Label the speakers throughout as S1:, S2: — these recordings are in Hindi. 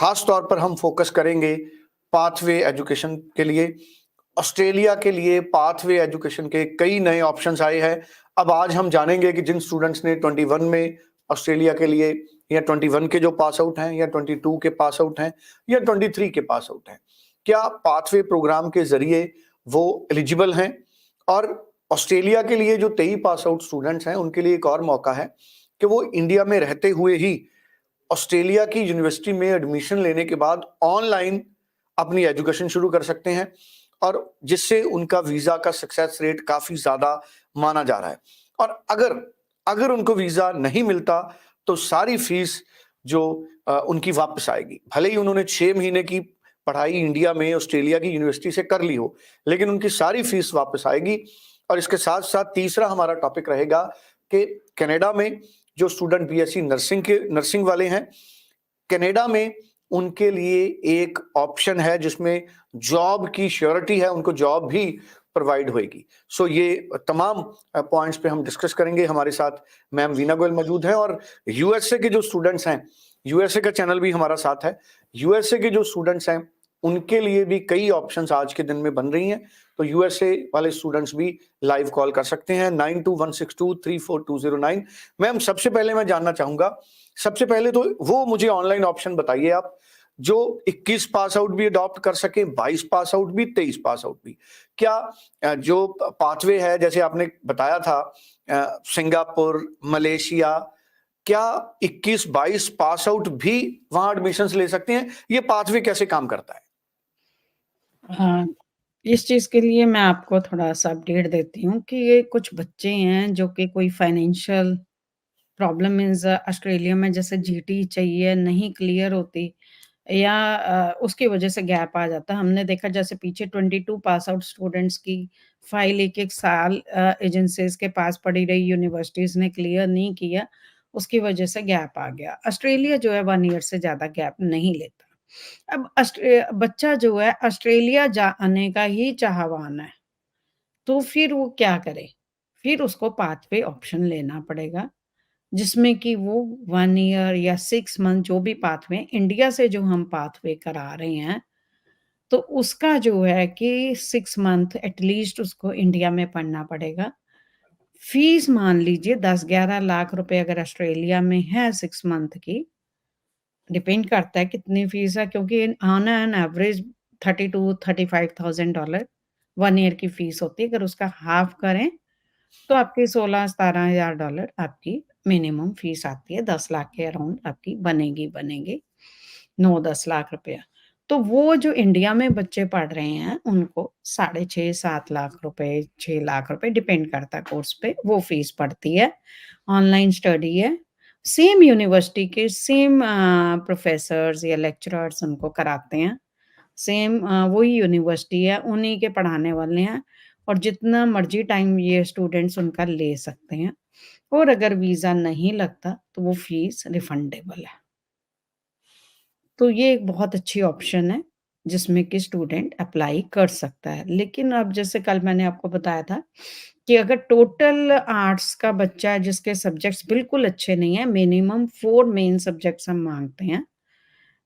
S1: खास तौर पर हम फोकस करेंगे पाथवे एजुकेशन के लिए। ऑस्ट्रेलिया के लिए पाथवे एजुकेशन के कई नए ऑप्शंस आए हैं। अब आज हम जानेंगे कि जिन स्टूडेंट्स ने 21 में ऑस्ट्रेलिया के लिए, या 21 के जो पास आउट हैं, या 22 के पास आउट हैं, या 23 के पास आउट हैं, क्या पाथवे प्रोग्राम के जरिए वो एलिजिबल हैं। और ऑस्ट्रेलिया के लिए जो 23 पास आउट स्टूडेंट्स हैं, उनके लिए एक और मौका है कि वो इंडिया में रहते हुए ही ऑस्ट्रेलिया की यूनिवर्सिटी में एडमिशन लेने के बाद ऑनलाइन अपनी एजुकेशन शुरू कर सकते हैं, और जिससे उनका वीजा का सक्सेस रेट काफी ज्यादा माना जा रहा है। और अगर अगर उनको वीजा नहीं मिलता तो सारी फीस जो उनकी वापस आएगी। भले ही उन्होंने 6 महीने की पढ़ाई इंडिया में ऑस्ट्रेलिया की यूनिवर्सिटी से कर ली हो, लेकिन उनकी सारी फीस वापस आएगी। और इसके साथ साथ तीसरा हमारा टॉपिक रहेगा कि कनाडा में जो स्टूडेंट बीएससी नर्सिंग वाले हैं, कनाडा में उनके लिए एक ऑप्शन है जिसमें जॉब की श्योरिटी है, उनको जॉब भी प्रोवाइड होगी। सो ये तमाम पॉइंट्स पे हम डिस्कस करेंगे। हमारे साथ मैम वीना गोयल मौजूद हैं, और यूएसए के जो स्टूडेंट्स हैं, यूएसए का चैनल भी हमारा साथ है। यूएसए के जो स्टूडेंट्स हैं उनके लिए भी कई ऑप्शंस आज के दिन में बन रही हैं, तो यूएसए वाले स्टूडेंट्स भी लाइव कॉल कर सकते हैं 9216234209। मैम सबसे पहले मैं जानना चाहूंगा, सबसे पहले तो वो मुझे ऑनलाइन ऑप्शन बताइए आप जो 21 पास आउट भी अडॉप्ट कर सके, 22 पास आउट भी, 23 पास आउट भी। क्या जो पाथवे है जैसे आपने बताया था, सिंगापुर, मलेशिया, क्या 21-22 पास आउट भी वहां एडमिशंस ले सकते हैं? ये पाथवे कैसे काम करता है?
S2: हाँ, इस चीज़ के लिए मैं आपको थोड़ा-सा अपडेट देती हूँ कि ये कुछ बच्चे हैं जो कि कोई फाइनेंशियल प्रॉब्लम मीन्स ऑस्ट्रेलिया में जैसे जीटी चाहिए नहीं क्लियर होती, या उसकी वजह से गैप आ जाता है। हमने देखा जैसे पीछे 22 पास आउट स्टूडेंट्स की फाइल एक-एक साल एजेंसीज़ के पास पड़ी रही, यूनिवर्सिटीज़ ने क्लियर नहीं किया, उसकी वजह से गैप आ गया। ऑस्ट्रेलिया जो है 1 ईयर से ज़्यादा गैप नहीं लेता। अब बच्चा जो है ऑस्ट्रेलिया जाने का ही चाहवान है, तो फिर वो क्या करे? फिर उसको पाथवे ऑप्शन लेना पड़ेगा, जिसमें कि वो 1 ईयर या 6 मंथ जो भी पाथवे इंडिया से जो हम पाथवे करा रहे हैं, तो उसका जो है कि 6 मंथ एटलीस्ट उसको इंडिया में पढ़ना पड़ेगा। फीस मान लीजिए 10-11 लाख रुपए अगर ऑस्ट्रेलिया में है 6 मंथ की, डिपेंड करता है कितनी फीस है, क्योंकि ऑन एन एवरेज $32,000-35,000 1 ईयर की फीस होती है। अगर उसका हाफ करें तो आपकी $16,000-17,000 आपकी मिनिमम फीस आती है। 10 लाख के अराउंड आपकी बनेगी 9-10 लाख रुपया। तो वो जो इंडिया में बच्चे पढ़ रहे हैं उनको 6.5-7 लाख रुपए, 6 लाख रुपए डिपेंड करता है कोर्स पे, वो फीस पड़ती है। ऑनलाइन स्टडी है। सेम यूनिवर्सिटी के सेम प्रोफेसर्स या लेक्चरर्स उनको कराते हैं। सेम वही यूनिवर्सिटी है, उन्हीं के पढ़ाने वाले हैं, और जितना मर्ज़ी टाइम ये स्टूडेंट्स उनका ले सकते हैं, और अगर वीज़ा नहीं लगता तो वो फीस रिफंडेबल है। तो ये एक बहुत अच्छी ऑप्शन है, जिसमें कि स्टूडेंट अप्लाई कर सकता है। लेकिन अब जैसे कल मैंने आपको बताया था कि अगर टोटल आर्ट्स का बच्चा है जिसके सब्जेक्ट्स बिल्कुल अच्छे नहीं हैं, मिनिमम 4 मेन सब्जेक्ट्स हम माँगते हैं,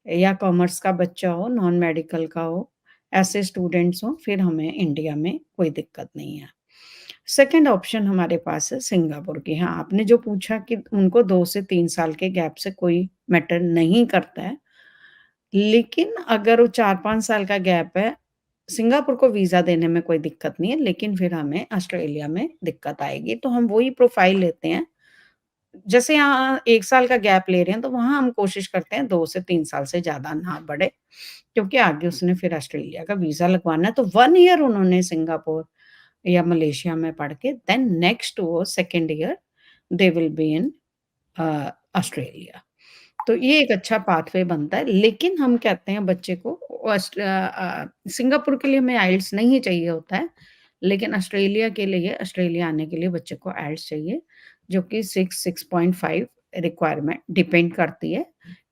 S2: या कॉमर्स का बच्चा हो, नॉन मेडिकल का हो, ऐसे स्टूडेंट्स हों, फिर हमें इंडिया में कोई दिक्कत नहीं है। सेकंड ऑप्शन हमारे पास है सिंगापुर की। हाँ, आपने जो पूछा कि उनको 2 से 3 साल के गैप से कोई मैटर नहीं करता है, लेकिन अगर वो 4-5 साल का गैप है, सिंगापुर को वीज़ा देने में कोई दिक्कत नहीं है, लेकिन फिर हमें ऑस्ट्रेलिया में दिक्कत आएगी। तो हम वही प्रोफाइल लेते हैं, जैसे यहाँ 1 साल का गैप ले रहे हैं, तो वहाँ हम कोशिश करते हैं 2 से 3 साल से ज़्यादा ना बढ़े, क्योंकि आगे उसने फिर ऑस्ट्रेलिया का वीज़ा लगवाना है। तो 1 ईयर उन्होंने सिंगापुर या मलेशिया में पढ़ के देन नेक्स्ट वो second year they will be in Australia. तो ये एक अच्छा पाथवे बनता है, लेकिन हम कहते हैं बच्चे को सिंगापुर के लिए हमें आइल्स नहीं चाहिए होता है, लेकिन ऑस्ट्रेलिया के लिए, ऑस्ट्रेलिया आने के लिए बच्चे को आइल्स चाहिए, जो कि 6.5 रिक्वायरमेंट डिपेंड करती है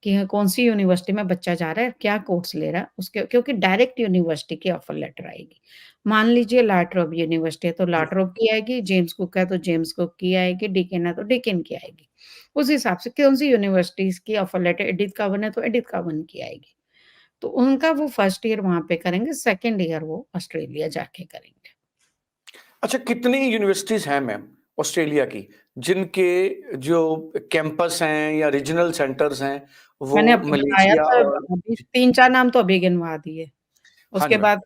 S2: कि कौन-सी यूनिवर्सिटी में बच्चा जा रहा है, क्या कोर्स ले रहा है, उसके क्योंकि डायरेक्ट यूनिवर्सिटी की ऑफर लेटर आएगी। मान लीजिए लाट्रोब यूनिवर्सिटी है तो लाट्रोब की आएगी, जेम्स कुक है तो जेम्स कुक की आएगी, डीकेन है तो डीकेन की आएगी। उस हिसाब से कौन-सी यूनिवर्सिटीज़ की ऑफर लेटर एडिथ कवन है तो एडिथ कवन की आएगी। तो उनका वो फर्स्ट ईयर वहाँ पे करेंगे, सेकंड ईयर वो ऑस्ट्रेलिया जाके करेंगे।
S1: अच्छा, कितनी यूनिवर्सिटीज़ हैं मैम ऑस्ट्रेलिया की, जिनके जो कैंपस हैं या रीजनल सेंटर्स हैं,
S2: मैंने
S1: वो
S2: आपको बताया
S1: मलेशिया
S2: था
S1: और
S2: अभी
S1: जी,
S2: 3-4 नाम तो अभी गिनवा दिए।
S1: हाँ
S2: उसके
S1: जी मैम।
S2: बाद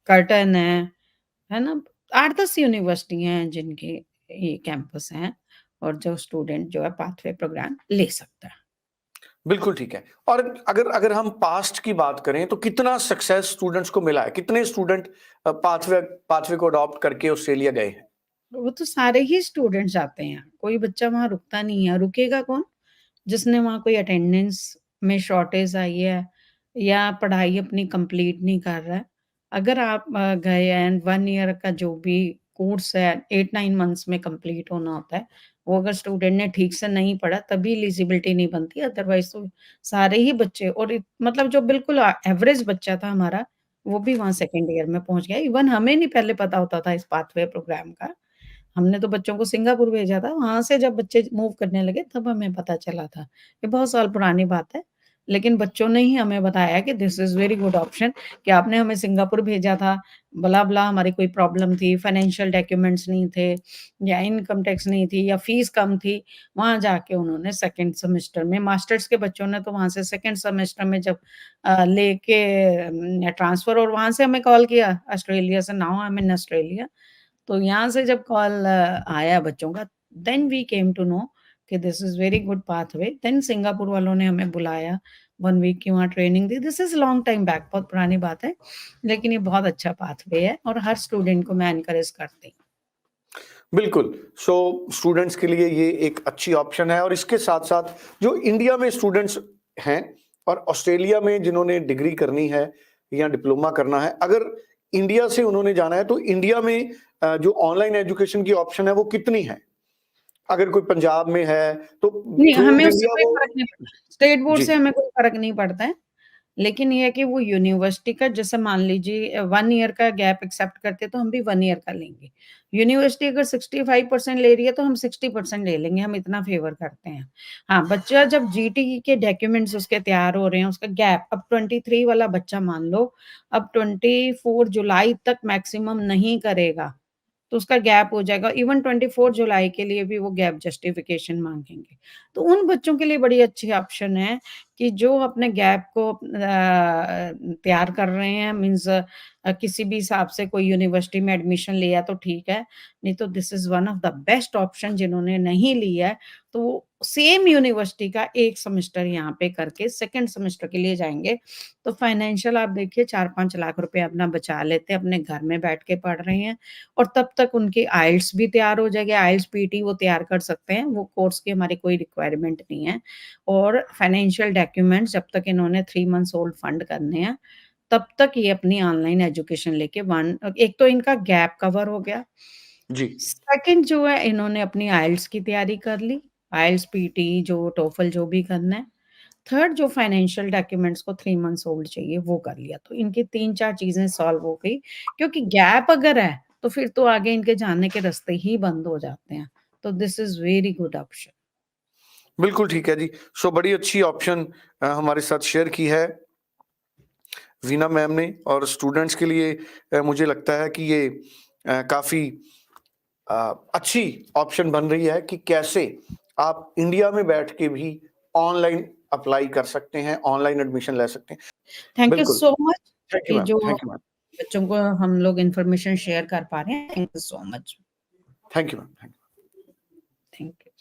S2: कर्टन है ना? 8-10 यूनिवर्सिटी हैं जिनके ये कैंपस हैं और जो स्टूडेंट जो है पाथवे प्रोग्राम ले सकता है।
S1: बिल्कुल ठीक है। और अगर अगर हम पास्ट की बात करें तो कितना सक्सेस स्टूडेंट्स को मिला है? कितने स्टूडेंट पाथवे पाथवे को अडॉप्ट करके ऑस्ट्रेलिया गए हैं?
S2: वो तो सारे ही स्टूडेंट जाते हैं, कोई बच्चा वहाँ रुकता नहीं है, रुकेगा कौन? जिसने वहाँ कोई अटेंडेंस में शॉर्टेज आई है या पढ़ाई अपनी कंप्लीट नहीं कर रहा है। अगर आप गए एंड 1 ईयर का जो भी कोर्स है 8-9 मंथ्स में कंप्लीट होना होता है, वो अगर स्टूडेंट ने ठीक से नहीं पढ़ा तभी एलिजिबिलिटी नहीं बनती, अदरवाइज़ तो सारे ही बच्चे और मतलब जो बिल्कुल एवरेज बच्चा था हमारा, वो भी वहाँ सेकंड ईयर में पहुँच गया। इवन हमें नहीं पहले पता होता था इस पाथवे प्रोग्राम का। हमने तो बच्चों को सिंगापुर भेजा था, वहाँ से जब बच्चे मूव करने लगे तब हमें पता चला था। ये बहुत साल पुरानी बात है, लेकिन बच्चों ने ही हमें बताया कि this is very good option कि आपने हमें सिंगापुर भेजा था, ब्ला-ब्ला हमारी कोई प्रॉब्लम थी, फाइनेंशियल डॉक्यूमेंट्स नहीं थे या इनकम टैक्स नहीं थी या फीस कम थी। वहाँ जाके उन्होंने सेकंड सेमेस्टर में मास्टर्स के बच्चों ने तो वहाँ से सेकंड सेमेस्टर में जब लेके ट्रांसफर और वहाँ से हमें कॉल किया ऑस्ट्रेलिया से, now I am in Australia. तो यहाँ से जब कॉल आया बच्चों का then we came to know कि this is very good pathway. Then Singapore वालों ने हमें बुलाया, 1 वीक की वहाँ ट्रेनिंग दी। This is long time back, बहुत पुरानी बात है, लेकिन ये बहुत अच्छा पाथवे है और हर स्टूडेंट को मैं एनकरेज करती हूँ।
S1: बिल्कुल। सो स्टूडेंट्स के लिए ये एक अच्छी ऑप्शन है और इसके साथ-साथ जो इंडिया में स्टूडेंट्स हैं और ऑस्ट्रेलिया में जिन्होंने डिग्री करनी है या डिप्लोमा करना है, अगर इंडिया से उन्होंने जाना है तो इंडिया में जो ऑनलाइन एजुकेशन की ऑप्शन है वो कितनी है? अगर कोई पंजाब में है तो
S2: नहीं,
S1: थ्रू
S2: हमें
S1: ऑफ
S2: उससे
S1: इंडिया
S2: कोई
S1: वो
S2: फ़र्क नहीं पड़ता। स्टेट बोर्ड
S1: जी,
S2: से हमें कोई फ़र्क नहीं पड़ता है। लेकिन ये है कि वो यूनिवर्सिटी का जैसे मान लीजिए 1 ईयर का गैप एक्सेप्ट करते हैं तो हम भी 1 ईयर का लेंगे। यूनिवर्सिटी अगर 65% ले रही है तो हम 60% ले लेंगे, हम इतना फ़ेवर करते हैं। हाँ, बच्चा जब जीटीई के डॉक्यूमेंट्स उसके तैयार हो रहे हैं, उसका गैप अब 23 वाला बच्चा मान लो, अब 24 जुलाई तक मैक्सिमम नहीं करेगा। तो उसका गैप हो जाएगा। इवन 24 जुलाई के लिए भी वो गैप जस्टिफिकेशन माँगेंगे। तो उन बच्चों के लिए बड़ी अच्छी ऑप्शन है कि जो अपने गैप को तैयार कर रहे हैं मीन्स किसी भी हिसाब से कोई यूनिवर्सिटी में एडमिशन लिया तो ठीक है, नहीं तो this is one of the best option जिन्होंने नहीं लिया है, तो वो सेम यूनिवर्सिटी का 1 सेमेस्टर यहाँ पे करके सेकंड सेमेस्टर के लिए जाएँगे। तो फाइनेंशियल आप देखिए 4-5 लाख रुपए अपना बचा लेते हैं, अपने घर में बैठ के पढ़ रहे हैं और तब तक उनकी आइल्स भी तैयार हो जाएगी, आइल्स पीटी वो तैयार कर सकते हैं, वो कोर्स की हमारी कोई रिक्वायरमेंट नहीं है। और फाइनेंशियल डॉक्यूमेंट्स जब तक इन्होंने 3 मंथ्स ओल्ड फंड करने हैं, तब तक ये अपनी ऑनलाइन एजुकेशन लेके एक तो इनका गैप कवर हो गया,
S1: जी।
S2: सेकंड जो है इन्होंने अपनी आइल्स की तैयारी कर ली, आइल्स पीटी जो टोफल जो भी करना है। थर्ड जो फाइनेंशियल डॉक्यूमेंट्स को 3 मंथ्स ओल्ड चाहिए वो कर लिया, तो इनकी 3-4 चीज़ें सॉल्व हो गई, क्योंकि गैप अगर है, तो फिर तो आगे इनके जाने के रास्ते ही बंद हो जाते हैं। तो this is very good option.
S1: बिल्कुल ठीक है जी। सो बड़ी अच्छी ऑप्शन हमारे साथ शेयर की है वीना मैम ने और स्टूडेंट्स के लिए मुझे लगता है कि ये काफ़ी अच्छी ऑप्शन बन रही है कि कैसे आप इंडिया में बैठ के भी ऑनलाइन अप्लाई कर सकते हैं, ऑनलाइन एडमिशन ले सकते हैं।
S2: थैंक यू
S1: बिल्कुल,
S2: सो मच
S1: थैंक यू
S2: कि
S1: मैम,
S2: जो
S1: थैंक यू मैम,
S2: बच्चों को हम लोग इन्फॉर्मेशन शेयर कर पा रहे हैं। Thank you so much.
S1: Thank you ma'am, thank you.
S2: Thank you.